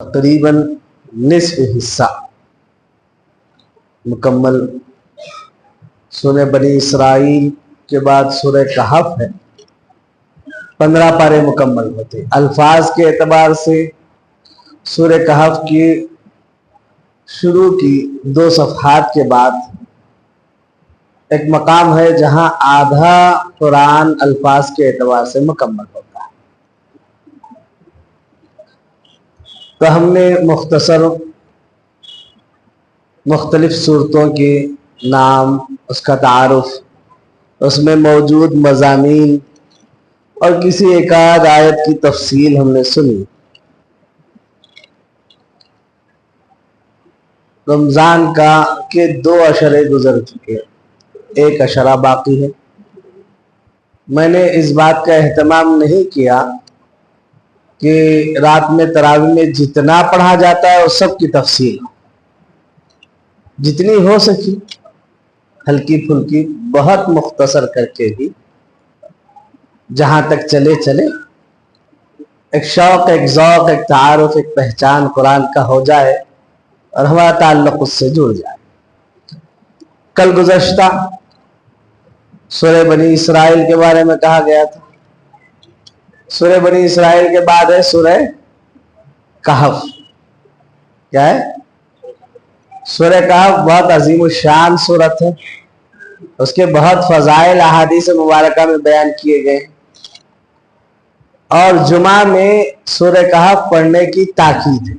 تقریباً نصف حصہ مکمل سورہ بنی اسرائیل کے بعد سورہ کہف ہے۔ 15 پارے مکمل ہوتے۔ الفاظ کے اعتبار سے سورہ کہف کی شروع کی 2 صفحات کے بعد ایک مقام ہے جہاں آدھا قرآن الفاظ کے اعتبار سے مکمل ہوتا ہے۔ تو ہم نے مختصر مختلف صورتوں کے نام، اس کا تعارف، اس میں موجود مضامین اور کسی ایک آدھ آیت کی تفصیل ہم نے سنی۔ رمضان کا کے 2 عشرے گزر چکے، 1 عشرہ باقی ہے۔ میں نے اس بات کا اہتمام نہیں کیا کہ رات میں تراویح میں جتنا پڑھا جاتا ہے اس سب کی تفصیل، جتنی ہو سکی ہلکی پھلکی بہت مختصر کر کے ہی جہاں تک چلے ایک شوق، ایک ذوق، ایک تعارف، ایک پہچان قرآن کا ہو جائے اور ہمارا تعلق اس سے جڑ جائے۔ کل گزشتہ سورہ بنی اسرائیل کے بارے میں کہا گیا تھا۔ سورہ بنی اسرائیل کے بعد ہے سورہ کہف۔ کیا ہے؟ سورہ کہف بہت عظیم الشان سورت ہے، اس کے بہت فضائل احادیث مبارکہ میں بیان کیے گئے، اور جمعہ میں سورہ کہف پڑھنے کی تاکید ہے۔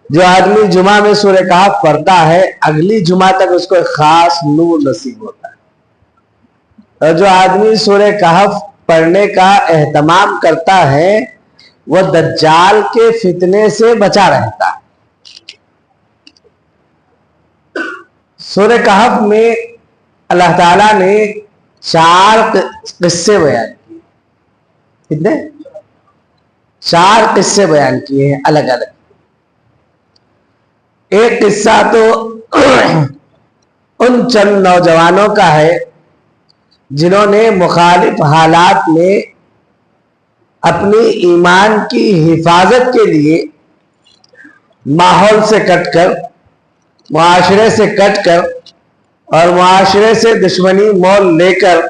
جو آدمی جمعہ میں سورہ کہف پڑھتا ہے اگلی جمعہ تک اس کو ایک خاص نور نصیب ہوتا ہے، اور جو آدمی سورہ کہف پڑھنے کا اہتمام کرتا ہے وہ دجال کے فتنے سے بچا رہتا ہے۔ سورہ کہف میں اللہ تعالیٰ نے 4 قصے بیان کیے۔ کتنے؟ 4 قصے بیان کیے ہیں الگ الگ۔ ایک قصہ تو ان چند نوجوانوں کا ہے جنہوں نے مخالف حالات میں اپنی ایمان کی حفاظت کے لیے ماحول سے کٹ کر، معاشرے سے کٹ کر اور معاشرے سے دشمنی مول لے کر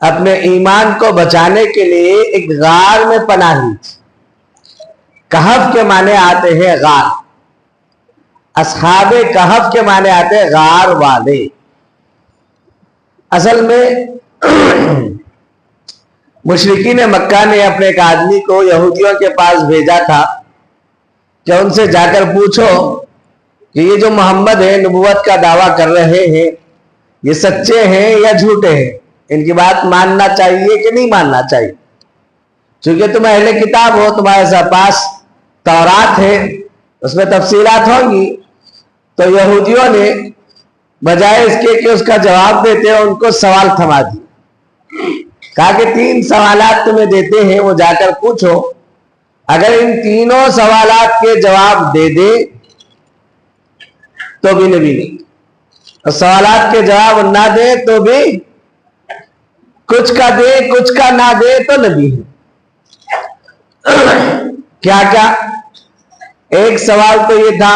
اپنے ایمان کو بچانے کے لیے ایک غار میں پناہ لی۔ کہف کے معنی آتے ہیں غار، اصحاب کہف کے معنی آتے ہیں غار والے۔ اصل میں مشرکین مکہ نے اپنے ایک آدمی کو یہودیوں کے پاس بھیجا تھا کہ ان سے جا کر پوچھو کہ یہ جو محمد ہے نبوت کا دعویٰ کر رہے ہیں یہ سچے ہیں یا جھوٹے ہیں، ان کی بات ماننا چاہیے کہ نہیں ماننا چاہیے؟ چونکہ تم اہل کتاب ہو، تمہارے پاس تورات ہے، اس میں تفصیلات ہوں گی۔ تو یہودیوں نے بجائے اس کے کہ اس کا جواب دیتے ہیں ان کو سوال تھما دی، کہا کہ 3 سوالات تمہیں دیتے ہیں، وہ جا کر پوچھو، اگر ان تینوں سوالات کے جواب دے دے تو بھی نبی نہیں، اور سوالات کے جواب نہ دے تو بھی کچھ کا دے کچھ کا نہ دے تو نبی ہے۔ کیا کیا؟ ایک سوال تو یہ تھا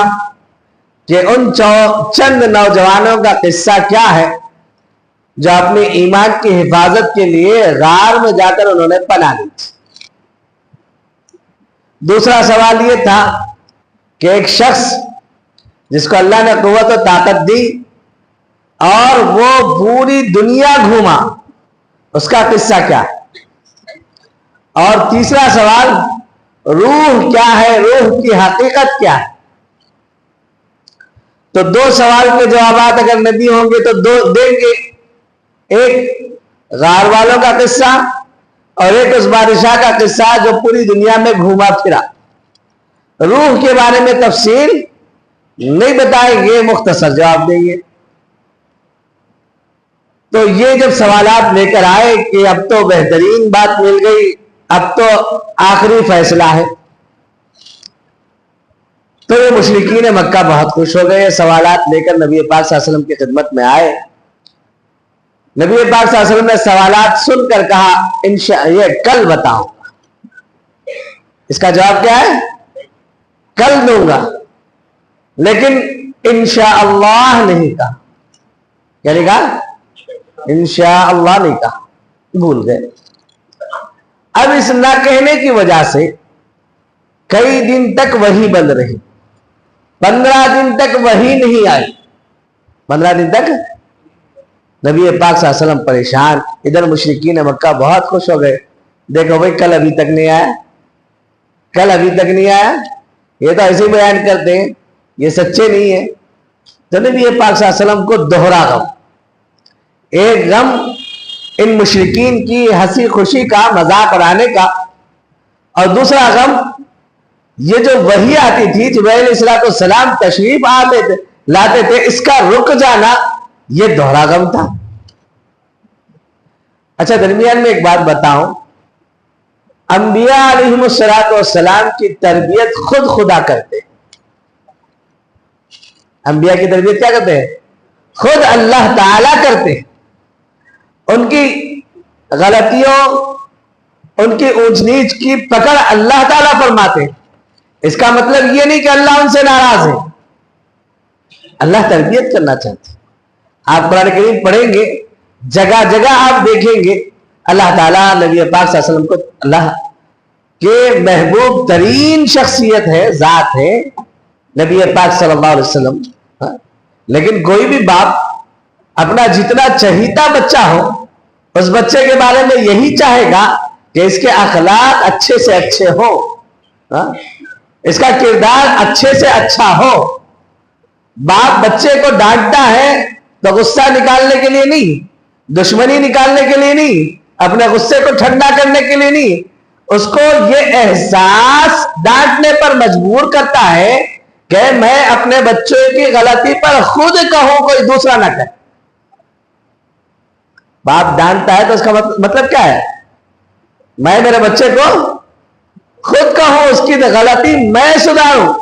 کہ ان چند نوجوانوں کا قصہ کیا ہے جو اپنے ایمان کی حفاظت کے لیے غار میں جا کر انہوں نے پناہ لی۔ دوسرا سوال یہ تھا کہ ایک شخص جس کو اللہ نے قوت و طاقت دی اور وہ پوری دنیا گھوما، اس کا قصہ کیا ہے؟ اور تیسرا سوال روح کیا ہے، روح کی حقیقت کیا ہے؟ تو 2 سوال کے جوابات اگر نبی ہوں گے تو 2 دیں گے، ایک غار والوں کا قصہ اور ایک اس بادشاہ کا قصہ جو پوری دنیا میں گھوما پھرا۔ روح کے بارے میں تفصیل نہیں بتائیں گے، مختصر جواب دیں گے۔ تو یہ جب سوالات لے کر آئے کہ اب تو بہترین بات مل گئی، اب تو آخری فیصلہ ہے، تو یہ مشرکین مکہ بہت خوش ہو گئے۔ سوالات لے کر نبی پاک صلی اللہ علیہ وسلم کی خدمت میں آئے۔ نبی پاک صلی اللہ علیہ وسلم نے سوالات سن کر کہا یہ کل بتاؤں۔ اس کا جواب کیا ہے؟ کل دوں گا، لیکن انشاءاللہ نہیں کہا. کیا نہیں کہا؟ انشاءاللہ نہیں کہا، بھول گئے. اب اس نہ کہنے کی وجہ سے کئی دن تک وہی بند رہی. 15 دن تک وہی نہیں آئی. 15 دن تک نبی پاک صلی اللہ علیہ وسلم پریشان. ادھر مشرکین مکہ بہت خوش ہو گئے. دیکھو بھائی کل ابھی تک نہیں آیا، کل ابھی تک نہیں آیا. یہ تو ایسے بیان کرتے ہیں، یہ سچے نہیں ہے. تو نبی پاک صلی اللہ علیہ وسلم کو دوہرا غم. ایک غم ان مشرکین کی ہنسی خوشی کا، مذاق اڑانے کا، اور دوسرا غم یہ جو وحی آتی تھی، جبرائیل علیہ السلام تشریف لاتے تھے، اس کا رک جانا، یہ دوہرا غم تھا. اچھا درمیان میں ایک بات بتاؤں، انبیاء علیہم السلام کی تربیت خود خدا کرتے. انبیاء کی تربیت کیا کرتے ہیں؟ خود اللہ تعالی کرتے. ان کی غلطیوں، ان کی اونچ نیچ کی پکڑ اللہ تعالیٰ فرماتے. اس کا مطلب یہ نہیں کہ اللہ ان سے ناراض ہے، اللہ تربیت کرنا چاہتے. آپ قرآن کریم پڑھیں گے، جگہ جگہ آپ دیکھیں گے اللہ تعالیٰ نبی پاک صلی اللہ علیہ وسلم کو اللہ کے محبوب ترین شخصیت ہے، ذات ہے نبی پاک صلی اللہ علیہ وسلم. لیکن کوئی بھی باپ اپنا جتنا چہیتا بچہ ہو، اس بچے کے بارے میں یہی چاہے گا کہ اس کے اخلاق اچھے سے اچھے ہو، اس کا کردار اچھے سے اچھا ہو. باپ بچے کو ڈانٹتا ہے تو غصہ نکالنے کے لیے نہیں، دشمنی نکالنے کے لیے نہیں، اپنے غصے کو ٹھنڈا کرنے کے لیے نہیں، اس کو یہ احساس ڈانٹنے پر مجبور کرتا ہے کہ میں اپنے بچوں کی غلطی پر خود کہوں، کوئی دوسرا نہ کہے. باپ ڈانٹتا ہے تو اس کا مطلب کیا ہے؟ میں میرے بچے کو خود کہوں، اس کی غلطی میں سدھاروں.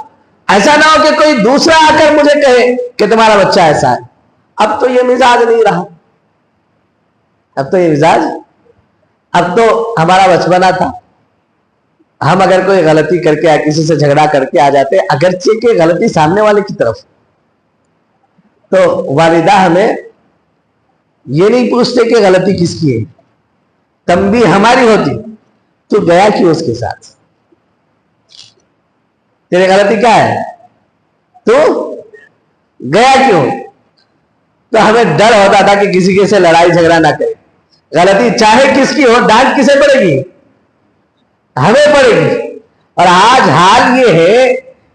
ایسا نہ ہو کہ کوئی دوسرا آ کر مجھے کہے کہ تمہارا بچہ ایسا ہے. اب تو یہ مزاج نہیں رہا، اب تو یہ مزاج، اب تو ہمارا بچپنا تھا. ہم اگر کوئی غلطی کر کے کسی سے جھگڑا کر کے آ جاتے، اگرچہ کہ غلطی سامنے والے کی طرف، تو والدہ ہمیں یہ نہیں پوچھتے کہ غلطی کس کی ہے، تنبیہ ہماری ہوتی. تو گیا کیوں اس کے ساتھ؟ تیری غلطی کیا ہے؟ تو گیا کیوں؟ تو ہمیں ڈر ہوتا تھا کہ کسی کے سے لڑائی جھگڑا نہ کرے. غلطی چاہے کس کی ہو، ڈانٹ کسے پڑے گی؟ ہمیں پڑے گی. اور آج حال یہ ہے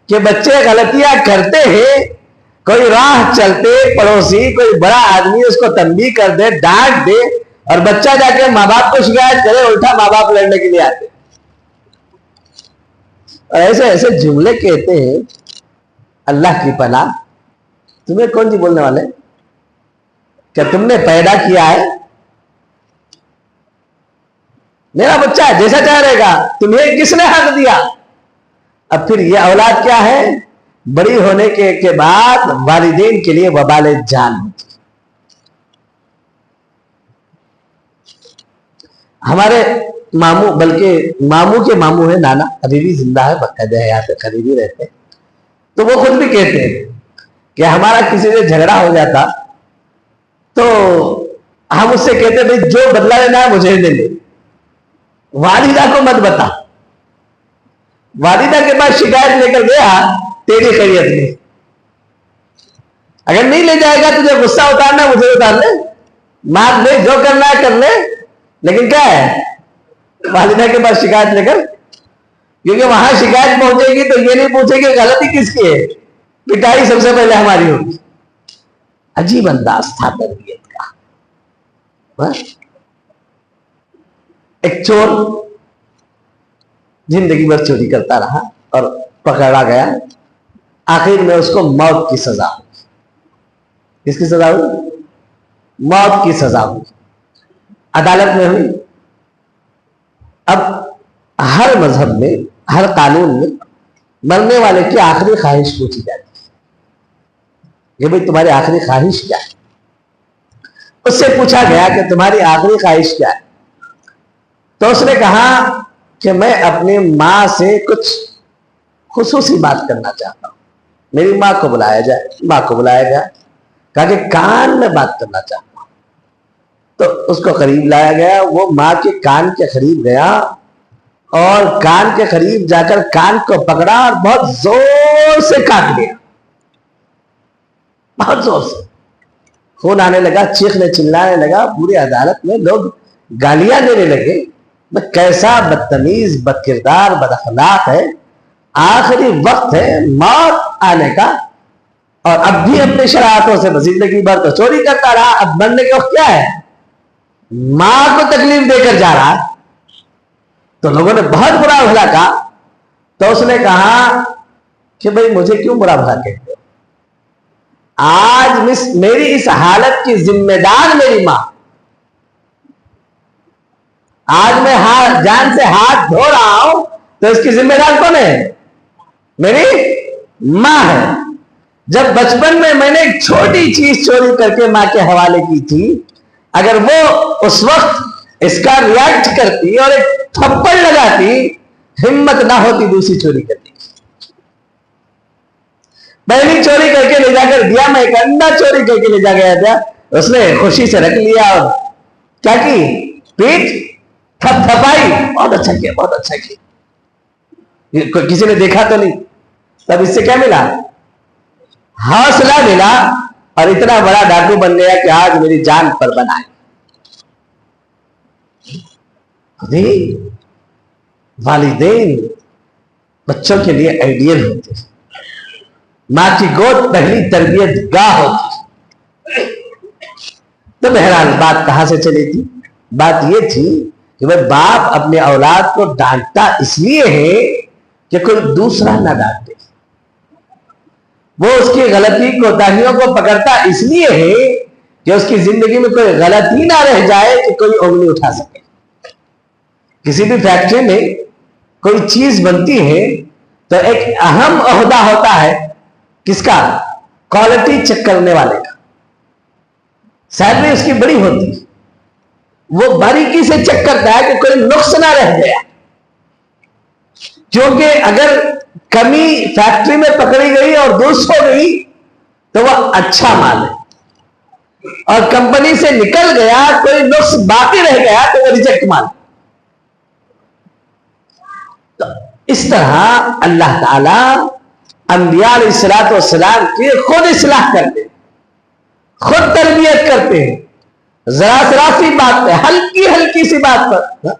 کہ بچے غلطیاں کرتے ہیں، کوئی راہ چلتے پڑوسی کوئی بڑا آدمی اس کو تنبیہ کر دے، ڈانٹ دے، اور بچہ جا کے ماں باپ کو شکایت کرے، الٹا ماں باپ لڑنے کے لیے آتے. اور ایسے ایسے جملے کہتے ہیں، اللہ کی پناہ. تمہیں کون سی بولنے والے؟ کیا تم نے پیدا کیا ہے؟ میرا بچہ ہے، جیسا چاہ رہے گا. تمہیں کس نے حق دیا؟ اب پھر یہ اولاد کیا ہے؟ بڑی ہونے کے بعد والدین کے لیے وبال جان. ہمارے ماموں، بلکہ ماموں کے ماموں ہے، نانا ابھی بھی زندہ ہے، باقاعدہ حیات قریب ہی رہتے، تو وہ خود بھی کہتے ہیں کہ ہمارا کسی سے جھگڑا ہو جاتا تو ہم اس سے کہتے بھائی جو بدلہ لینا ہے مجھے لے لے، والدہ کو مت بتا. والدہ کے پاس شکایت لے کر گیا تیری خیریت میں، اگر نہیں لے جائے گا تجھے غصہ اتارنا مجھے اتار لے، مار لے، جو کرنا ہے کر لے، لیکن کیا ہے؟ والدہ کے پاس شکایت لے کر، کیونکہ وہاں شکایت پہنچے گی تو یہ نہیں پوچھے کہ غلطی کس کی ہے، پٹائی سب سے پہلے ہماری ہوگی. عجیب انداز تھا تربیت کا. ایک چور زندگی بھر چوری کرتا رہا اور پکڑا گیا، آخر میں اس کو موت کی سزا ہوئی. کس کی سزا ہوئی؟ موت کی سزا ہوئی، عدالت میں ہوئی. اب ہر مذہب میں، ہر قانون میں مرنے والے کی آخری خواہش پوچھی جاتی ہے کہ بھئی تمہاری آخری خواہش کیا ہے؟ اس سے پوچھا گیا کہ تمہاری آخری خواہش کیا ہے؟ تو اس نے کہا کہ میں اپنی ماں سے کچھ خصوصی بات کرنا چاہتا ہوں, میری ماں کو بلایا جائے. ماں کو بلایا گیا, کہا کہ کان میں بات کرنا چاہتا ہوں. تو اس کو قریب لایا گیا, وہ ماں کے کان کے قریب گیا اور کان کے قریب جا کر کان کو پکڑا اور بہت زور سے کاٹ لیا, بہت زور سے. خون آنے لگا, چیخنے چلانے لگا, پوری عدالت میں لوگ گالیاں دینے لگے. کیسا بدتمیز, بد کردار, بد اخلاق ہے. آخری وقت ہے موت آنے کا اور اب بھی اپنی شرارتوں سے زندگی بھر تو چوری کرتا رہا. اب مرنے کے وقت کیا ہے, ماں کو تکلیف دے کر جا رہا. تو لوگوں نے بہت برا بھلا کہا. تو اس نے کہا کہ بھئی مجھے کیوں برا بھلا کہتے ہو, آج میری اس حالت کی ذمہ دار میری ماں. آج میں جان سے ہاتھ دھو رہا ہوں تو اس کی ذمہ دار کون ہے, میری ماں ہے. جب بچپن میں نے ایک چھوٹی چیز چوری کر کے ماں کے حوالے کی تھی, اگر وہ اس وقت اس کا ریاکٹ کرتی اور ایک تھپڑ لگاتی, ہمت نہ ہوتی دوسری چوری کرنے کی. پہلی چوری کر کے لے جا کر دیا, میں ایک انڈا چوری کر کے لے جا گیا تھا, اس نے خوشی سے رکھ لیا اور کیا کی, پیٹ تھپ تھپائی, بہت اچھا کیا, بہت اچھا کیا. کسی نے دیکھا تو نہیں. تب اس سے کیا ملا, حوصلہ ملا اور اتنا بڑا ڈاکو بن گیا کہ آج میری جان پر بنائے. والدین بچوں کے لیے آئیڈیل ہوتے ہیں. ماں کی گود پہلی تربیت گاہ ہوتی. تو بہرحال بات کہاں سے چلی تھی, بات یہ تھی کہ وہ باپ اپنے اولاد کو ڈانٹتا اس لیے ہے کہ کوئی دوسرا نہ ڈانٹے. وہ اس کی غلطی کوتاہیوں کو پکڑتا اس لیے ہے کہ اس کی زندگی میں کوئی غلطی نہ رہ جائے کہ کوئی انگلی اٹھا سکے. کسی بھی فیکٹری میں کوئی چیز بنتی ہے تو ایک اہم عہدہ ہوتا ہے کس کا, کوالٹی چیک کرنے والے کا. سیلری اس کی بڑی ہوتی ہے, وہ باریکی سے چیک کرتا ہے کہ کوئی نقص نہ رہ گیا, کیونکہ اگر کمی فیکٹری میں پکڑی گئی اور درست ہو گئی تو وہ اچھا مال ہے, اور کمپنی سے نکل گیا کوئی نقص باقی رہ گیا تو وہ ریجیکٹ مال. تو اس طرح اللہ تعالی انبیاء علیہ الصلوۃ والسلام کی خود اصلاح کرتے ہیں, خود تربیت کرتے ہیں. ذرا سی بات پہ, ہلکی ہلکی سی بات پر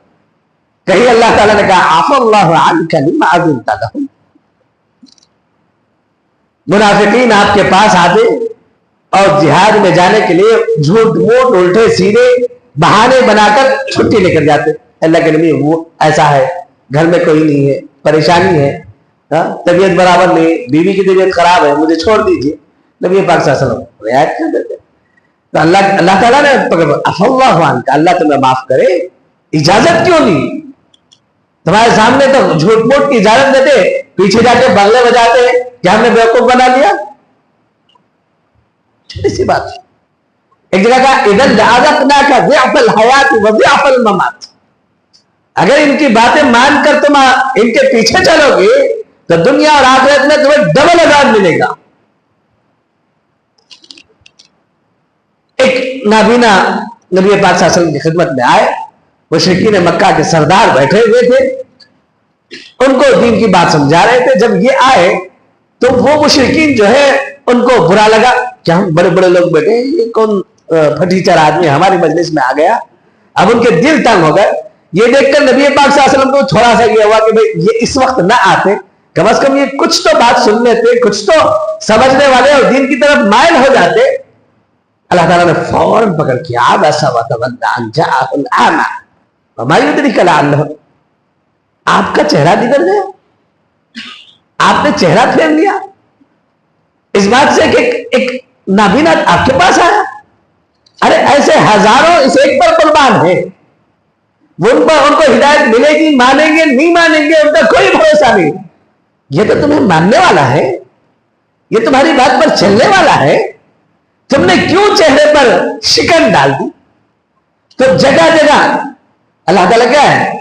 کہیں اللہ تعالیٰ نے کہا عفا اللہ عنک لما اذنت لهم. منافقین آپ کے پاس آتے اور جہاد میں جانے کے لیے جھوٹ موٹ الٹے سیدھے بہانے بنا کر چھٹی لے کر جاتے. اللہ کے نبی وہ ایسا ہے, گھر میں کوئی نہیں ہے, پریشانی ہے, طبیعت برابر نہیں, بیوی کی طبیعت خراب ہے, مجھے چھوڑ دیجیے. نبی پاک صلی اللہ علیہ وسلم رعایت کر دیتے. تو اللہ تعالیٰ نے عفا اللہ عنک, اللہ تمہیں معاف کرے, اجازت کیوں نہیں, تمہارے سامنے تو جھوٹ موٹ کی اجازت دیتے, پیچھے جا کے بغلے بجاتے کہ ہم نے بیوقوف بنا لیا. چھوٹی سی بات. ایک جگہ کا اذا لأذقناک ضعف الحیات وضعف الممات, اگر ان کی باتیں مان کر تم ان کے پیچھے چلو گے تو دنیا اور آخرت میں تمہیں ڈبل عذاب ملے گا. ایک نابینا نبی پاک صلی اللہ علیہ وسلم کی خدمت میں آئے, مشرکین مکہ کے سردار بیٹھے ہوئے تھے, ان کو دین کی بات سمجھا رہے تھے. جب یہ آئے تو وہ مشرکین جو ہے ان کو برا لگا کہ ہم بڑے بڑے لوگ بیٹھے, یہ کون پھٹیچر آدمی ہماری مجلس میں آ گیا. اب ان کے دل تنگ ہو گئے. یہ دیکھ کر نبی پاک صلی اللہ علیہ وسلم کو تھوڑا سا یہ ہوا کہ بھئی یہ اس وقت نہ آتے, کم از کم یہ کچھ تو بات سن لیتے, کچھ تو سمجھنے والے اور دین کی طرف مائل ہو جاتے. اللہ تعالیٰ نے فوراً پکڑ کیا عبس وتولى ان جاءه الاعمى وما يدرك لعله. آپ کا چہرہ بگڑ گیا, آپ نے چہرہ پھیر لیا اس بات سے کہ ایک نابینا آپ کے پاس آیا. ارے ایسے ہزاروں اس ایک پر قربان ہے, وہ ان کو ہدایت ملے گی, مانیں گے نہیں مانیں گے ان کا کوئی بھروسہ نہیں. یہ تو تمہیں ماننے والا ہے, یہ تمہاری بات پر چلنے والا ہے, تم نے کیوں چہرے پر شکن ڈال دی. تو جگہ جگہ اللہ تعالیٰ کیا ہے,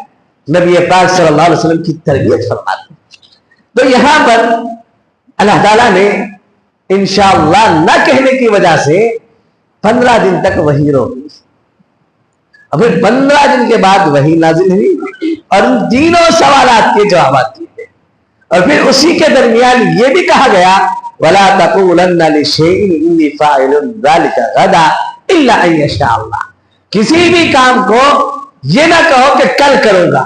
نبی پاک صلی اللہ علیہ وسلم کی تربیت فرماتے. تو یہاں پر اللہ تعالیٰ نے انشاءاللہ نہ کہنے کی وجہ سے 15 دن تک وحی روک دی، اور پھر 15 دن کے بعد وحی نازل ہوئی اور ان تینوں سوالات کے جوابات دیے گئے، اور پھر اسی کے درمیان یہ بھی کہا گیا وَلَا تَقُولَنَّ لِشَيْءٍ إِنِّي فَاعِلٌ ذَلِكَ غَدًا إِلَّا أَن يَشَاءَ اللَّهُ، کسی بھی کام کو یہ نہ کہو کہ کل کروں گا،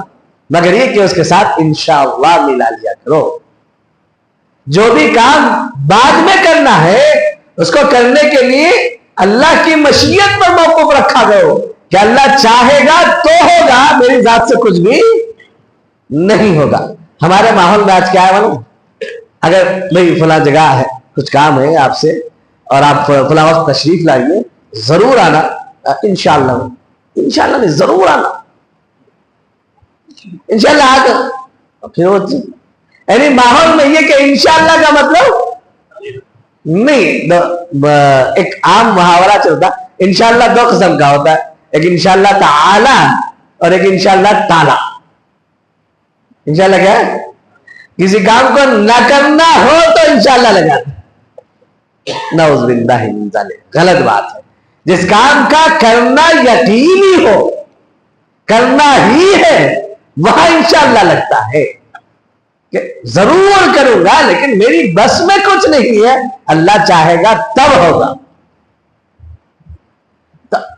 مگر یہ کہ اس کے ساتھ انشاءاللہ ملا لیا کرو۔ جو بھی کام بعد میں کرنا ہے اس کو کرنے کے لیے اللہ کی مشیت پر موقف رکھا گیا کہ اللہ چاہے گا تو ہوگا، میری ذات سے کچھ بھی نہیں ہوگا۔ ہمارے ماحول میں آج کیا ہے معلوم؟ اگر بھئی فلاں جگہ ہے، کچھ کام ہے آپ سے اور آپ فلاں وقت تشریف لائیے، ضرور آنا، انشاءاللہ انشاءاللہ نہیں ضرور آنا، انشاءاللہ آ کر پھر ہوتی، یعنی ماحول میں یہ کہ انشاءاللہ کا مطلب نہیں، ایک عام محاورہ چلتا، انشاءاللہ 2 قسم کا ہوتا ہے، ایک انشاءاللہ تعالی اور ایک انشاءاللہ تعالی۔ انشاءاللہ کیا ہے؟ کسی کام کو نہ کرنا ہو تو انشاءاللہ لگانا، نعوذ باللہ من ذالک، غلط بات ہے۔ جس کام کا کرنا یقینی ہو، کرنا ہی ہے، وہاں انشاءاللہ لگتا ہے کہ ضرور کروں گا لیکن میری بس میں کچھ نہیں ہے، اللہ چاہے گا تب ہوگا۔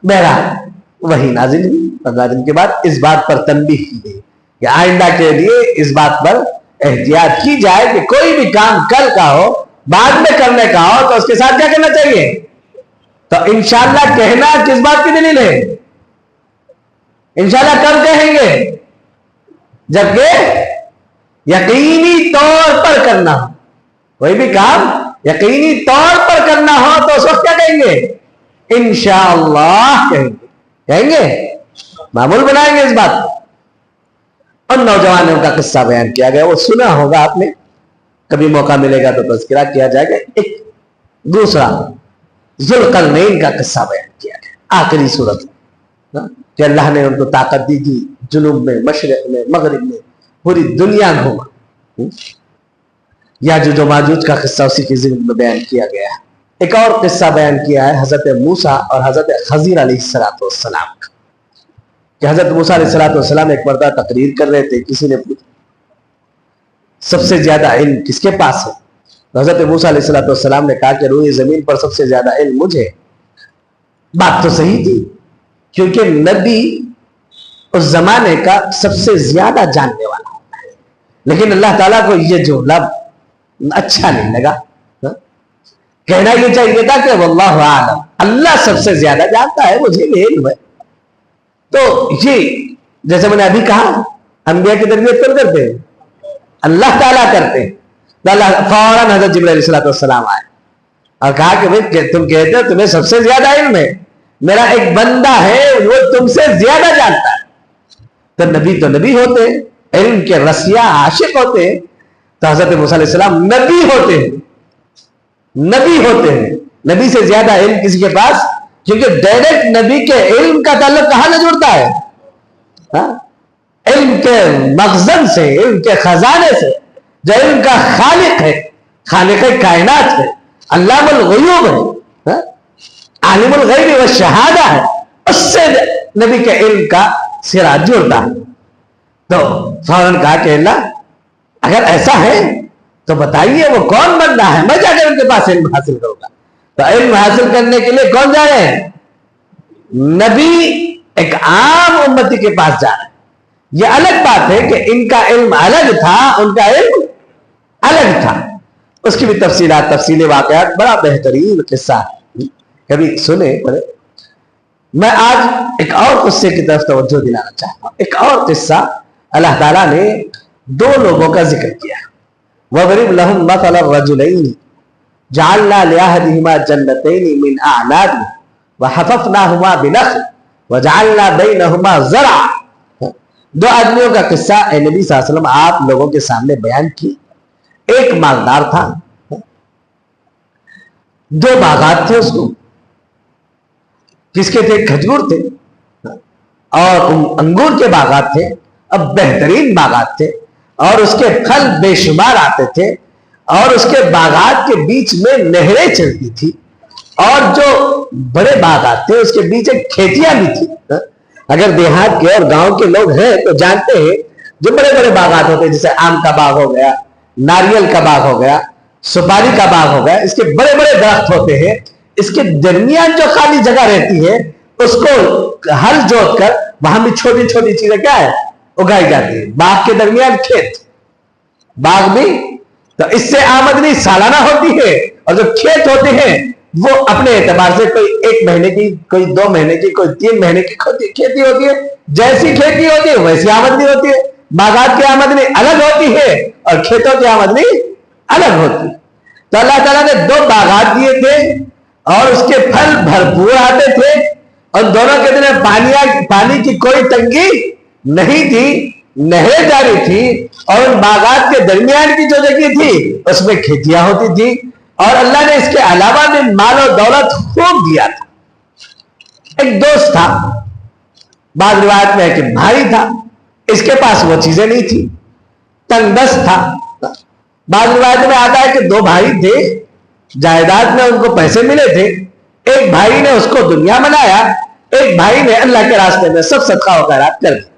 بہرحال وہی نازل ہوئی 15 دن کے بعد، اس بات پر تنبیہ کی گئی کہ آئندہ کے لیے اس بات پر احتیاط کی جائے کہ کوئی بھی کام کل کا ہو، بعد میں کرنے کا ہو تو اس کے ساتھ کیا کرنا چاہیے؟ تو انشاءاللہ کہنا کس بات کی دلیل ہے؟ انشاءاللہ کب کہیں گے؟ جبکہ یقینی طور پر کرنا ہو، کوئی بھی کام یقینی طور پر کرنا ہو تو اس وقت کیا کہیں گے؟ انشاءاللہ کہیں گے، معمول بنائیں گے اس بات کو۔ ان نوجوانوں کا قصہ بیان کیا گیا، وہ سنا ہوگا آپ نے، کبھی موقع ملے گا تو تذکرہ کیا جائے گا۔ ایک دوسرا ذوالقرنین کا قصہ بیان کیا گیا آخری صورت میں، کہ اللہ نے ان کو طاقت دی تھی، جنوب میں، مشرق میں، مغرب میں، پوری دنیا گھوما۔ یاجوج و ماجوج کا قصہ اسی کی ضمن میں بیان کیا گیا ہے۔ ایک اور قصہ بیان کیا ہے حضرت موسیٰ اور حضرت خضر علیہ السلام کا، کہ حضرت موسیٰ علیہ السلام ایک مرتبہ تقریر کر رہے تھے، کسی نے پوچھا سب سے زیادہ علم کس کے پاس ہے؟ تو حضرت موسیٰ علیہ السلام نے کہا کہ روئے زمین پر سب سے زیادہ علم مجھے۔ بات تو صحیح تھی، کیونکہ نبی اس زمانے کا سب سے زیادہ جاننے والا ہوتا ہے، لیکن اللہ تعالیٰ کو یہ جملہ اچھا نہیں لگا، کہنا یہ چاہیے تھا کہ واللہ اعلم، اللہ سب سے زیادہ جانتا ہے، مجھے بھی علم ہے۔ تو یہ جیسے میں نے ابھی کہا، انبیاء کی تربیت کون کرتے ہیں؟ اللہ تعالیٰ کرتے ہیں۔ تو اللہ فوراً حضرت جبرائیل علیہ السلام آئے اور کہا کہ بھئی تم کہتے ہو تمہیں سب سے زیادہ علم ہے، میرا ایک بندہ ہے وہ تم سے زیادہ جانتا ہے۔ تو نبی ہوتے ہیں، علم کے رسیا عاشق ہوتے ہیں، تو حضرت موسیٰ علیہ السلام نبی ہوتے ہیں، نبی سے زیادہ علم کسی کے پاس، کیونکہ ڈائریکٹ نبی کے علم کا تعلق کہاں سے جڑتا ہے؟ علم کے مخزن سے، علم کے خزانے سے، جو علم کا خالق ہے، خالق کائنات ہے، علام الغیوب ہے، عالم الغیب والشہادہ ہے، اس سے نبی کے علم کا سرا جڑتا ہے۔ تو فوراً کہا کہ اللہ اگر ایسا ہے تو بتائیے وہ کون بندہ ہے، میں جا کر ان کے پاس علم حاصل کروں گا۔ تو علم حاصل کرنے کے لیے کون جا رہے ہیں؟ نبی ایک عام امتی کے پاس جا رہے ہیں۔ یہ الگ بات ہے کہ ان کا علم الگ تھا، ان کا علم الگ تھا، اس کی بھی تفصیل واقعات، بڑا بہترین قصہ ہے، کبھی سنے پڑے۔ میں آج ایک اور قصے کی طرف توجہ دلانا چاہتا ہوں۔ ایک اور قصہ اللہ تعالیٰ نے 2 لوگوں کا ذکر کیا، وَضْرِبْ لَهُمْ مَثَلَ الرَّجُلَيْنِ جَعَلْنَا لِأَحَدِهِمَا جَنَّتَيْنِ مِنْ أَعْنَابٍ وَحَفَفْنَاهُمَا بِنَخْلٍ وَجَعَلْنَا بَيْنَهُمَا زَرْعًا۔ 2 آدمیوں کا قصہ اے نبی صلی اللہ علیہ وسلم آپ لوگوں کے سامنے بیان کی۔ ایک مالدار تھا، 2 باغات تھے اس کو، کس کے تھے؟ کھجور تھے اور انگور کے باغات تھے، اب بہترین باغات تھے، اور اس کے پھل بے شمار آتے تھے اور اس کے باغات کے بیچ میں نہریں چلتی تھی اور جو بڑے باغات تھے اس کے بیچ ایک کھیتیاں بھی تھی. اگر دیہات کے اور گاؤں کے لوگ ہیں تو جانتے ہیں جو بڑے بڑے باغات ہوتے ہیں جیسے آم کا باغ ہو گیا, ناریل کا باغ ہو گیا, سپاری کا باغ ہو گیا, اس کے بڑے بڑے درخت ہوتے ہیں, اس کے درمیان جو خالی جگہ رہتی ہے اس کو ہل جوت کر وہاں بھی چھوٹی چھوٹی چیزیں کیا ہے اگائی جاتی ہے. باغ کے درمیان کھیت, باغ بھی, تو اس سے آمدنی سالانہ ہوتی ہے. اور جو کھیت ہوتے ہیں وہ اپنے اعتبار سے کوئی 1 مہینے کی, کوئی 2 مہینے کی, کوئی 3 مہینے کی کھیتی ہوتی ہے. جیسی کھیتی ہوتی ہے ویسی آمدنی ہوتی ہے. باغات کی آمدنی الگ ہوتی ہے اور کھیتوں کی آمدنی الگ ہوتی ہے. تو اللہ تعالیٰ نے 2 باغات دیے تھے اور اس کے پھل بھرپور آتے تھے اور دونوں کے دن پانی کی کوئی تنگی نہیں تھی, نہریں جاری تھی اور ان باغات کے درمیان کی جو جگہ تھی اس میں کھیتیاں ہوتی تھی. اور اللہ نے اس کے علاوہ بھی مال و دولت خوب دیا تھا. ایک دوست تھا, بعض روایت میں ہے کہ بھائی تھا, اس کے پاس وہ چیزیں نہیں تھی, تنگ دست تھا. بعض روایت میں آتا ہے کہ 2 بھائی تھے, جائیداد میں ان کو پیسے ملے تھے. ایک بھائی نے اس کو دنیا بنایا, ایک بھائی نے اللہ کے راستے میں سب صدقہ و خیرات کر دیا.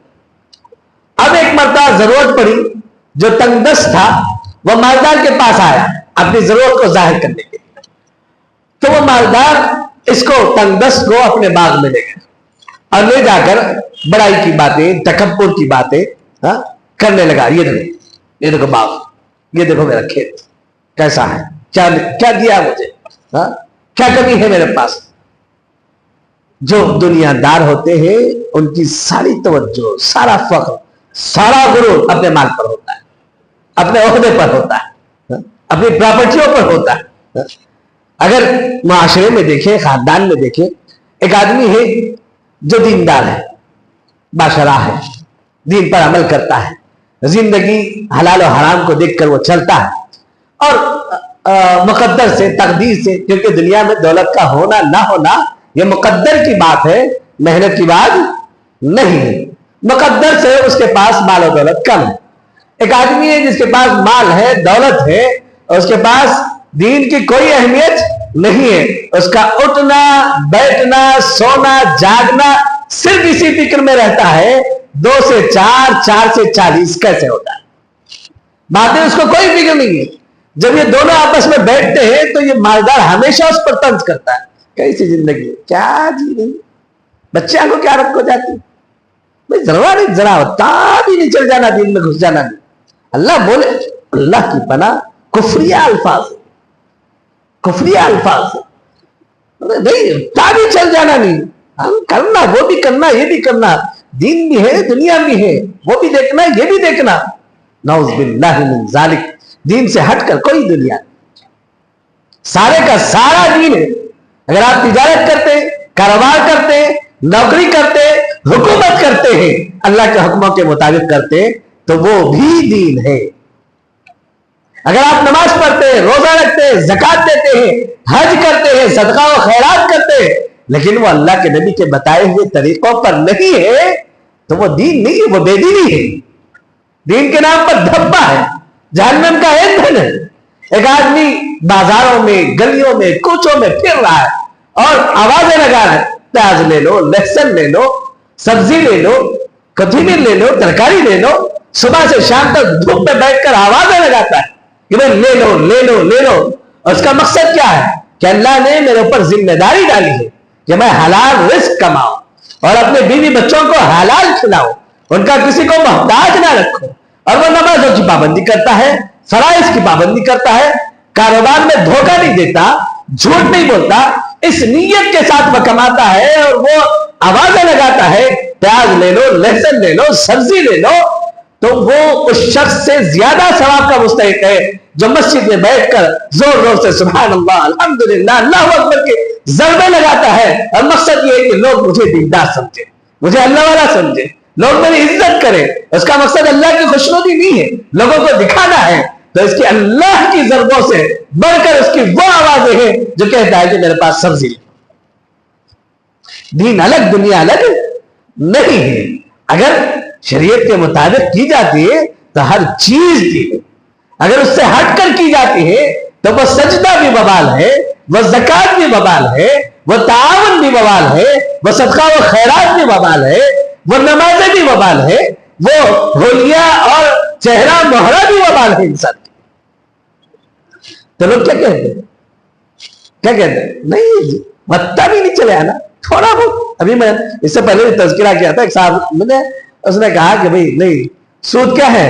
اب ایک مرتبہ ضرورت پڑی, جو تنگ دست تھا وہ مالدار کے پاس آیا اپنی ضرورت کو ظاہر کرنے کے لیے. تو وہ مالدار اس کو تنگ دست کو اپنے باغ میں لے گیا اور لے جا کر بڑائی کی باتیں, تکبر کی باتیں کرنے لگا. یہ دیکھو باغ, یہ دیکھو میرا کھیت کیسا ہے, کیا دیا مجھے, کیا کمی ہے میرے پاس. جو دنیا دار ہوتے ہیں ان کی ساری توجہ, سارا فخر, سارا غرور اپنے مال پر ہوتا ہے, اپنے عہدے پر ہوتا ہے, اپنی پراپرٹیوں پر ہوتا ہے. اگر معاشرے میں دیکھیں, خاندان میں دیکھیں, ایک آدمی ہے جو دیندار ہے, باشرح ہے, دین پر عمل کرتا ہے, زندگی حلال و حرام کو دیکھ کر وہ چلتا ہے اور مقدر سے, تقدیر سے, کیونکہ دنیا میں دولت کا ہونا نہ ہونا یہ مقدر کی بات ہے, محنت کی بات نہیں ہے. مقدر سے اس کے پاس مال و دولت کم ہے. ایک آدمی ہے جس کے پاس مال ہے, دولت ہے, اور اس کے پاس دین کی کوئی اہمیت نہیں ہے. اس کا اٹھنا, بیٹھنا, سونا, جاگنا صرف اسی فکر میں رہتا ہے 2 سے 4, 4 سے 40 کیسے ہوتا ہے. باتیں اس کو کوئی فکر نہیں ہے. جب یہ دونوں آپس میں بیٹھتے ہیں تو یہ مالدار ہمیشہ اس پر طنز کرتا ہے, کیسی زندگی, کیا جی نہیں, بچے کو کیا رکھ ہو جاتی, ذرا ہوتا بھی نہیں, چل جانا دین میں گھس جانا نہیں. اللہ بولے, اللہ کی پناہ کفریہ الفاظ, کفریہ الفاظ نہیں, تا بھی چل جانا نہیں, کرنا, وہ بھی کرنا, یہ بھی کرنا, دین بھی ہے, دنیا بھی ہے, وہ بھی دیکھنا, یہ بھی دیکھنا. نعوذ باللہ من ذالک, دین سے ہٹ کر کوئی دنیا نہیں, سارے کا سارا دین ہے. اگر آپ تجارت کرتے, کاروبار کرتے, نوکری کرتے, حکومت کرتے ہیں, اللہ کے حکموں کے مطابق کرتے تو وہ بھی دین ہے. اگر آپ نماز پڑھتے, روزہ رکھتے, زکات دیتے ہیں, حج کرتے ہیں, صدقہ و خیرات کرتے ہیں, لیکن وہ اللہ کے نبی کے بتائے ہوئے طریقوں پر نہیں ہے تو وہ دین نہیں ہے, وہ بے دینی ہے. دین کے نام پر دھبا ہے, جہنم کا ایندھن ہے. ایک آدمی بازاروں میں, گلیوں میں, کوچوں میں پھر رہا ہے اور آوازیں لگا رہا ہے, پیاز لے لو, لہسن لے لو, سبزی لے لو, کوتھمیر لے لو, ترکاری لے لو. صبح سے شام تک دھوپ میں بیٹھ کر آوازیں لگاتا ہے کہ بھائی لے لو, لے لو, لے لو. اور اس کا مقصد کیا ہے کہ اللہ نے میرے اوپر ذمہ داری ڈالی ہے کہ میں حلال رزق کماؤں اور اپنے بیوی بچوں کو حلال کھلاؤں, ان کا کسی کو محتاج نہ رکھو. اور وہ نمازوں کی پابندی کرتا ہے, فرائض کی پابندی کرتا ہے, کاروبار میں دھوکہ نہیں دیتا, جھوٹ نہیں بولتا, اس نیت کے ساتھ وہ کماتا ہے اور وہ آوازیں لگاتا ہے پیاز لے لو, لہسن لے لو, سبزی لے لو, تو وہ اس شخص سے زیادہ ثواب کا مستحق ہے جو مسجد میں بیٹھ کر زور زور سے سبحان اللہ, الحمدللہ, اللہ اکبر کے ضربے لگاتا ہے. اور مقصد یہ ہے کہ لوگ مجھے دیندار سمجھے, مجھے اللہ والا سمجھے, لوگ میری عزت کریں. اس کا مقصد اللہ کی خوشنودی نہیں ہے, لوگوں کو دکھانا ہے. تو اس کی اللہ کی ضربوں سے بڑھ کر اس کی وہ آوازیں ہیں جو کہتا ہے کہ میرے پاس سبزی. دین الگ, دنیا الگ نہیں ہے. اگر شریعت کے مطابق کی جاتی ہے تو ہر چیز کی اگر اس سے ہٹ کر کی جاتی ہے تو وہ سجدہ بھی وبال ہے، وہ زکات بھی وبال ہے، وہ تعاون بھی وبال ہے، وہ صدقہ و خیرات بھی وبال ہے، وہ نمازیں بھی وبال ہے، وہ ہولیاں اور چہرہ مہرہ بھی وبال ہے انسان کی۔ تو لوگ کیا کہتے ہیں؟ کیا کہتے ہیں؟ نہیں بتا بھی نہیں چلے آنا تھوڑا بہت۔ ابھی میں اس سے پہلے بھی تذکرہ کیا تھا، ایک صاحب اس نے کہا کہ بھئی نہیں، سود کیا ہے؟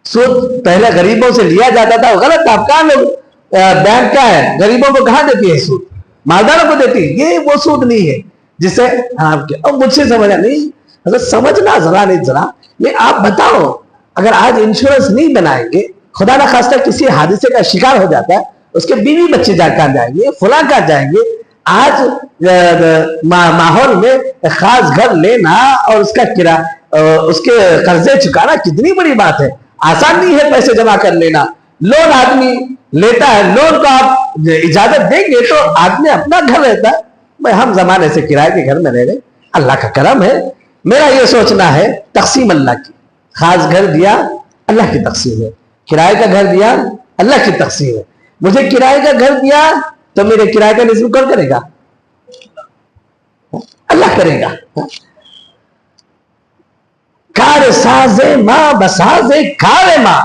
سود پہلے غریبوں سے لیا جاتا تھا، غلط تھا۔ کہاں لوگ بینک کا ہے، غریبوں کو کہاں دیتی ہے سود؟ مالداروں کو دیتی ہے۔ یہ وہ سود نہیں ہے جسے اب مجھ سے سمجھا نہیں، حضرت سمجھنا ذرا نہیں ذرا، یہ آپ بتاؤ اگر آج انشورنس نہیں بنائیں گے، خدا نہ خواستہ کسی حادثے کا شکار ہو جاتا ہے، اس کے بیوی بچے کہاں جائیں گے، فلاں کہاں جائیں گے؟ آج ماحول میں خاص گھر لینا اور اس کا کرایہ، اس کے قرضے چکانا کتنی بڑی بات ہے، آسان نہیں ہے پیسے جمع کر لینا۔ لون آدمی لیتا ہے، لون کو آپ اجازت دیں گے تو آدمی اپنا گھر رہتا ہے۔ میں ہم زمانے سے کرائے کے گھر میں رہ رہے، اللہ کا کرم ہے۔ میرا یہ سوچنا ہے تقسیم اللہ کی، خاص گھر دیا اللہ کی تقسیم ہے، کرائے کا گھر دیا اللہ کی تقسیم ہے۔ مجھے کرائے کا گھر دیا تو میرے کرائے کا نظم کون کرے گا؟ اللہ کرے گا۔ کار ساز ماں بساز کار ماں،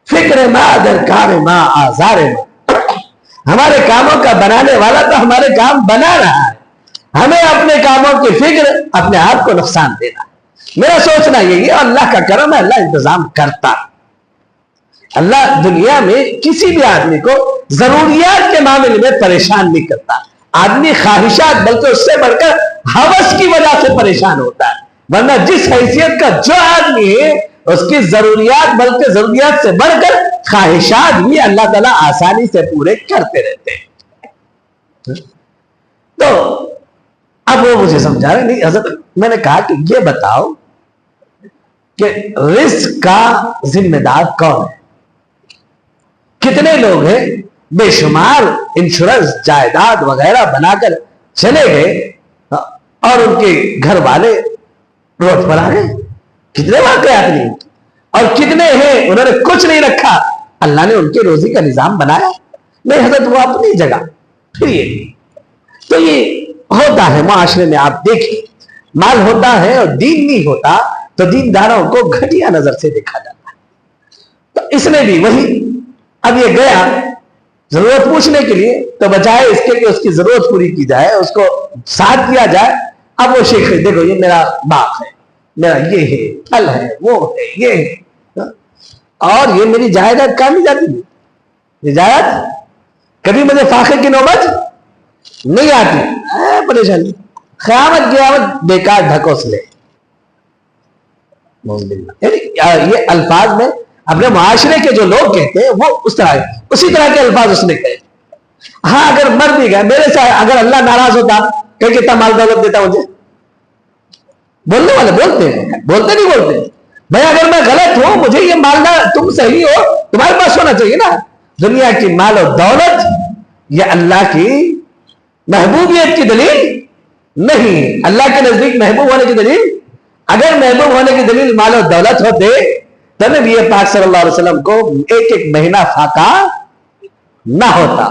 فکر ماں در کار ماں آزار ماں۔ ہمارے کاموں کا بنانے والا تو ہمارے کام بنا رہا ہے، ہمیں اپنے کاموں کی فکر اپنے آپ کو نقصان دینا۔ میرا سوچنا یہی ہے، اللہ کا کرم ہے، اللہ انتظام کرتا۔ اللہ دنیا میں کسی بھی آدمی کو ضروریات کے معاملے میں پریشان نہیں کرتا۔ آدمی خواہشات بلکہ اس سے بڑھ کر ہوس کی وجہ سے پریشان ہوتا ہے، ورنہ جس حیثیت کا جو آدمی ہے اس کی ضروریات بلکہ ضروریات سے بڑھ کر خواہشات بھی اللہ تعالیٰ آسانی سے پورے کرتے رہتے ہیں۔ تو اب وہ مجھے سمجھا رہے نہیں حضرت، میں نے کہا کہ یہ بتاؤ کہ رزق کا ذمہ دار کون ہے؟ کتنے لوگ ہیں بے شمار انشورنس جائیداد وغیرہ بنا کر چلے گئے اور ان کے گھر والے روڈ پر آ گئے، کتنے واقعات نہیں، اور کتنے ہیں انہوں نے کچھ نہیں رکھا، اللہ نے ان کے روزی کا نظام بنایا۔ نہیں حضرت وہ اپنی جگہ، پھر یہ تو یہ ہوتا ہے معاشرے میں، آپ دیکھیں مال ہوتا ہے اور دین نہیں ہوتا تو دینداروں کو گھٹیا نظر سے دیکھا جاتا ہے۔ تو اس نے بھی وہی، اب یہ گیا ضرورت پوچھنے کے لیے تو بجائے اس کے کہ اس کی ضرورت پوری کی جائے، اس کو ساتھ دیا جائے، اب وہ شیخ دیکھو یہ میرا باپ ہے، میرا یہ ہے، پھل ہے، وہ ہے، یہ ہے، اور یہ میری جائیداد کہاں نہیں جاتی؟ یہ جائیداد کبھی مجھے فاقے کی نوبت نہیں آتی، پریشانی قیامت قیامت بیکار ڈھکوس لے۔ یہ الفاظ میں اپنے معاشرے کے جو لوگ کہتے ہیں وہ اس طرح ہے، اسی طرح کے الفاظ اس نے کہے۔ ہاں اگر مر بھی گئے، میرے سے اگر اللہ ناراض ہوتا کہ کتنا مال دولت دیتا مجھے، بولنے والے بولتے ہیں، بولتے نہیں بولتے بھائی اگر میں غلط ہوں مجھے یہ مالدار، تم صحیح ہو تمہارے پاس ہونا چاہیے نا۔ دنیا کی مال و دولت یہ اللہ کی محبوبیت کی دلیل نہیں، اللہ کے نزدیک محبوب ہونے کی دلیل، اگر محبوب ہونے کی دلیل مال و دولت ہوتے تو نبی پاک صلی اللہ علیہ وسلم کو ایک ایک مہینہ فاقہ نہ ہوتا،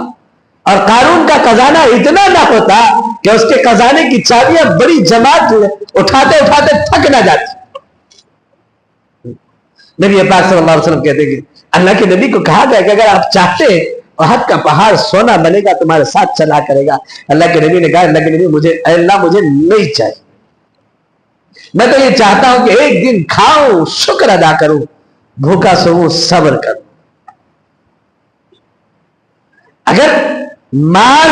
اور قارون کا خزانہ اتنا نہ ہوتا کہ اس کے خزانے کی چابیاں بڑی جماعت اٹھاتے اٹھاتے تھک نہ جاتی۔ نبی پاک صلی اللہ علیہ وسلم کہتے کہ اللہ کے نبی کو کہا گیا کہ اگر آپ چاہتے احد کا پہاڑ سونا بنے گا تمہارے ساتھ چلا کرے گا۔ اللہ کے نبی نے کہا اللہ کے نبی مجھے اللہ مجھے نہیں چاہیے، میں تو یہ چاہتا ہوں کہ ایک دن کھاؤں شکر ادا کروں، بھوکا سوؤں صبر کروں۔ اگر مال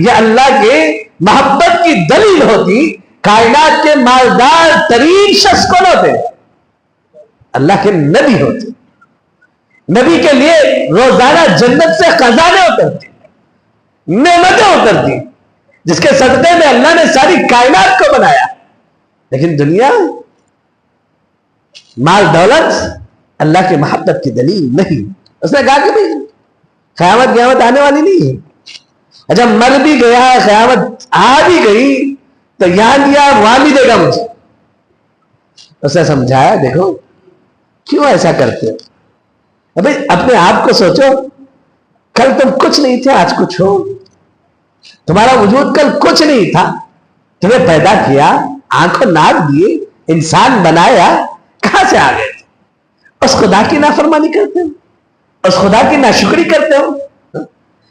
یا اللہ کے محبت کی دلیل ہوتی، کائنات کے مالدار ترین شخص کون ہوتے؟ اللہ کے نبی ہوتے۔ نبی کے لیے روزانہ جنت سے خزانے اترتے، نعمتیں اترتی، جس کے صدقے میں اللہ نے ساری کائنات کو بنایا۔ لیکن دنیا مال دولت اللہ کی محبت کی دلیل نہیں۔ اس نے کہا کہ بھئی قیامت آنے والی نہیں ہے، جب مر بھی گیا قیامت آ بھی گئی تو یہاں دیا وہاں بھی دے گا مجھے۔ اس نے سمجھایا دیکھو کیوں ایسا کرتے ہو؟ ابھی اپنے آپ کو سوچو، کل تم کچھ نہیں تھے، آج کچھ ہو. تمہارا وجود کل کچھ نہیں تھا، تمہیں پیدا کیا، آنکھوں ناک دیے، انسان بنایا، کہاں سے آ گئے؟ اس خدا کی نافرمانی کرتے ہو، اس خدا کی ناشکری کرتے ہو.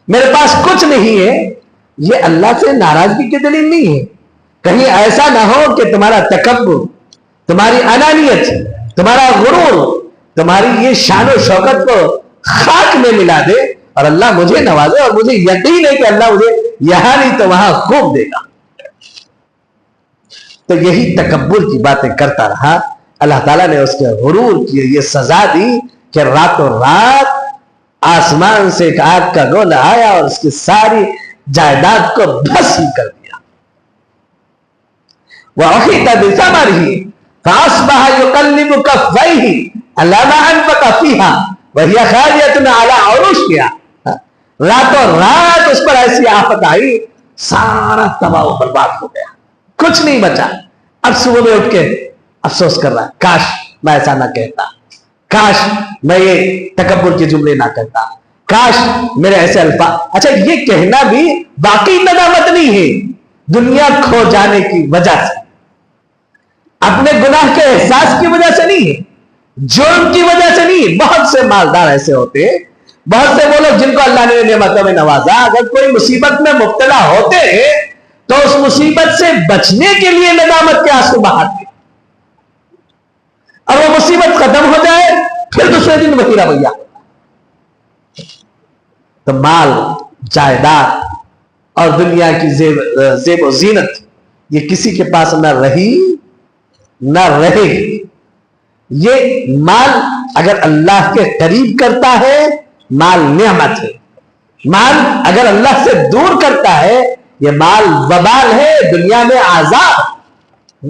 میرے پاس کچھ نہیں ہے، یہ اللہ سے ناراضگی کی دلیل نہیں ہے. کہیں ایسا نہ ہو کہ تمہارا تکبر، تمہاری انانیت، تمہارا غرور، تمہاری یہ شان و شوکت کو خاک میں ملا دے اور اللہ مجھے نوازے، اور مجھے یقین ہے کہ اللہ مجھے یہاں نہیں تو وہاں خوب دے گا. تو یہی تکبر کی باتیں کرتا رہا. اللہ تعالیٰ نے اس کے غرور کی یہ سزا دی کہ راتوں رات آسمان سے ایک آگ کا گولا آیا اور اس کی ساری جائیداد کو بھس ہی کر دیا. وَأُحِيطَ بِثَمَرِهِ فَأَصْبَحَ يُقَلِّبُ كَفَّيْهِ عَلَىٰ مَا أَنفَقَ فِيهَا وَهِيَ خَاوِيَةٌ عَلَىٰ عُرُوشِهَا. راتوں رات اس پر ایسی آفت آئی، سارا تباہ و برباد ہو گیا، کچھ نہیں بچا. اب صبح میں اٹھ کے افسوس کر رہا ہے، کاش میں ایسا نہ کہتا، کاش میں یہ تکبر کے جملے نہ کرتا، کاش میرے ایسے الفاظ. اچھا یہ کہنا بھی باقی ندامت نہیں ہے، دنیا کھو جانے کی وجہ سے، اپنے گناہ کے احساس کی وجہ سے نہیں ہے، جرم کی وجہ سے نہیں ہے. بہت سے مالدار ایسے ہوتے ہیں، بہت سے وہ لوگ جن کو اللہ نے نعمتوں میں نوازا، اگر کوئی مصیبت میں مبتلا ہوتے ہیں تو اس مصیبت سے بچنے کے لیے ندامت کے آنسو بہاتے، اور وہ مصیبت ختم ہو جائے پھر دوسرے دن وہی رویہ. تو مال، جائیداد اور دنیا کی زیب و زینت یہ کسی کے پاس نہ رہی نہ رہے. یہ مال اگر اللہ کے قریب کرتا ہے مال نعمت ہے، مال اگر اللہ سے دور کرتا ہے یہ مال وبال ہے، دنیا میں عذاب.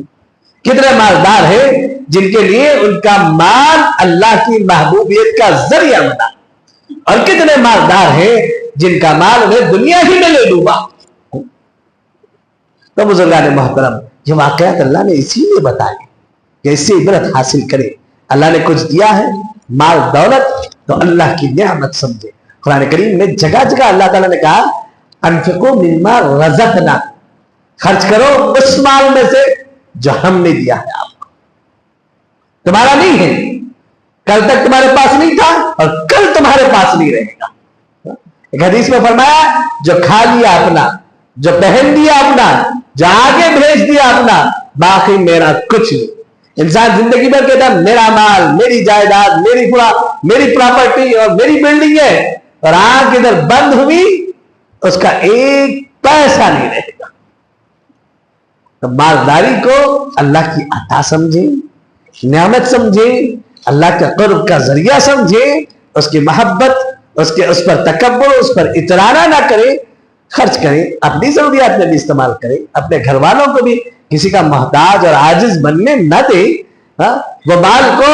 کتنے مالدار ہیں جن کے لیے ان کا مال اللہ کی محبوبیت کا ذریعہ بنا، اور کتنے مالدار ہیں جن کا مال انہیں دنیا ہی میں لے ڈوبا. تو بزرگان محترم، یہ واقعات اللہ نے اسی لیے بتائے کہ اس سے عبرت حاصل کرے. اللہ نے کچھ دیا ہے، مال دولت، تو اللہ کی نعمت سمجھے. قرآن کریم میں جگہ جگہ اللہ تعالیٰ نے کہا انفقوا مما رزقنا، خرچ کرو اس مال میں سے جو ہم نے دیا ہے آپ کو. تمہارا نہیں ہے، کل تک تمہارے پاس نہیں تھا اور کل تمہارے پاس نہیں رہے گا. ایک حدیث میں فرمایا جو کھا لیا اپنا، جو پہن دیا اپنا، جو آگے بھیج دیا اپنا، باقی میرا کچھ نہیں. انسان زندگی بھر کہتا میرا مال، میری جائیداد، میری پراپرٹی اور میری بلڈنگ ہے، اور آنکھ ادھر بند ہوئی اس کا ایک پیسہ نہیں رہے گا. تو مالداری کو اللہ کی عطا سمجھے، نعمت سمجھے، اللہ کے قرب کا ذریعہ سمجھے، اس کی محبت، اس پر تکبر، اس پر اطرانا نہ کرے. خرچ کریں، اپنی ضروریات میں بھی استعمال کریں، اپنے گھر والوں کو بھی کسی کا محتاج اور عاجز بننے نہ دے. وہ مال کو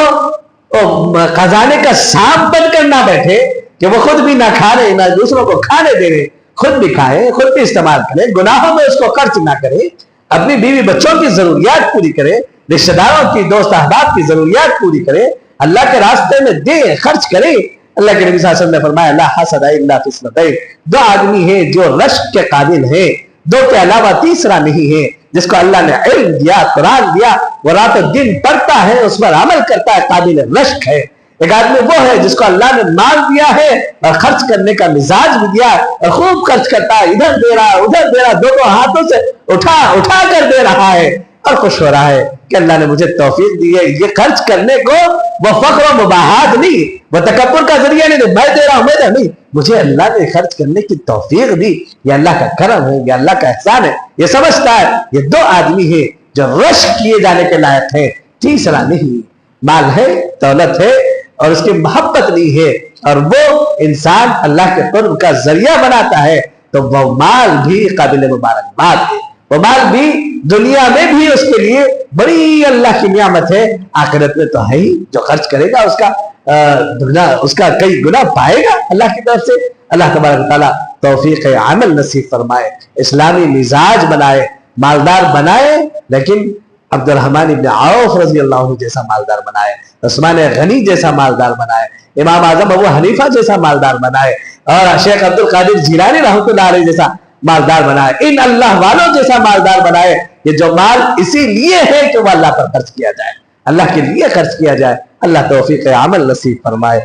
خزانے کا سانپ بن کر نہ بیٹھے کہ وہ خود بھی نہ کھا رہے نہ دوسروں کو کھانے دے رہے، خود بھی کھائے، خود بھی استعمال کرے، گناہوں میں اس کو خرچ نہ کرے، اپنی بیوی بچوں کی ضروریات پوری کرے، رشتہ داروں کی، دوست احباب کی ضروریات پوری کرے، اللہ کے راستے میں دے، خرچ کرے. اللہ کے نبی صلی اللہ علیہ وسلم نے فرمایا لا حسد الا فی اثنتین، دو آدمی ہیں جو رشک کے قابل ہیں، دو کے علاوہ تیسرا نہیں ہے. جس کو اللہ نے علم دیا، قرآن دیا، وہ رات و دن پڑھتا ہے، اس پر عمل کرتا ہے، قابل رشک ہے. ایک آدمی وہ ہے جس کو اللہ نے مال دیا ہے اور خرچ کرنے کا مزاج بھی دیا اور خوب خرچ کرتا ہے، ادھر دے رہا ادھر دے رہا، دونوں ہاتھوں سے اٹھا کر دے رہا ہے اور خوش ہو رہا ہے کہ اللہ نے مجھے توفیق دی ہے. یہ خرچ کرنے کو وہ فخر و مباحات نہیں، وہ تکبر کا ذریعہ نہیں، میں دے رہا ہوں، میں نہیں، مجھے اللہ نے خرچ کرنے کی توفیق دی، یہ اللہ کا کرم ہے، یہ اللہ کا احسان ہے. یہ سمجھتا ہے. یہ دو آدمی ہیں جو رشک کیے جانے کے لائق ہے، تیسرا نہیں. مال ہے، دولت ہے اور اس کی محبت نہیں ہے اور وہ انسان اللہ کے قرب کا ذریعہ بناتا ہے، تو وہ مال بھی قابل مبارکباد ہے. وہ مال بھی دنیا میں بھی اس کے لیے بڑی اللہ کی نعمت ہے، آخرت میں تو ہے ہی. جو خرچ کرے گا اس کا کئی گنا پائے گا اللہ کی طرف سے. اللہ تبارک تعالیٰ توفیق عمل نصیب فرمائے، اسلامی مزاج بنائے، مالدار بنائے، لیکن عبد الرحمن ابن عوف رضی اللہ عنہ جیسا مالدار بنائے. عثمان غنی جیسا مالدار بنائے, امام اعظم ابو حنیفہ جیسا مالدار بنائے, اور شیخ عبد القادر جیلانی رحمۃ اللہ علیہ جیسا مالدار بنائے, ان اللہ والوں جیسا مالدار بنائے کہ جو مال اسی لیے ہے کہ وہ اللہ پر خرچ کیا جائے, اللہ کے لیے خرچ کیا جائے. اللہ توفیق عمل نصیب فرمائے.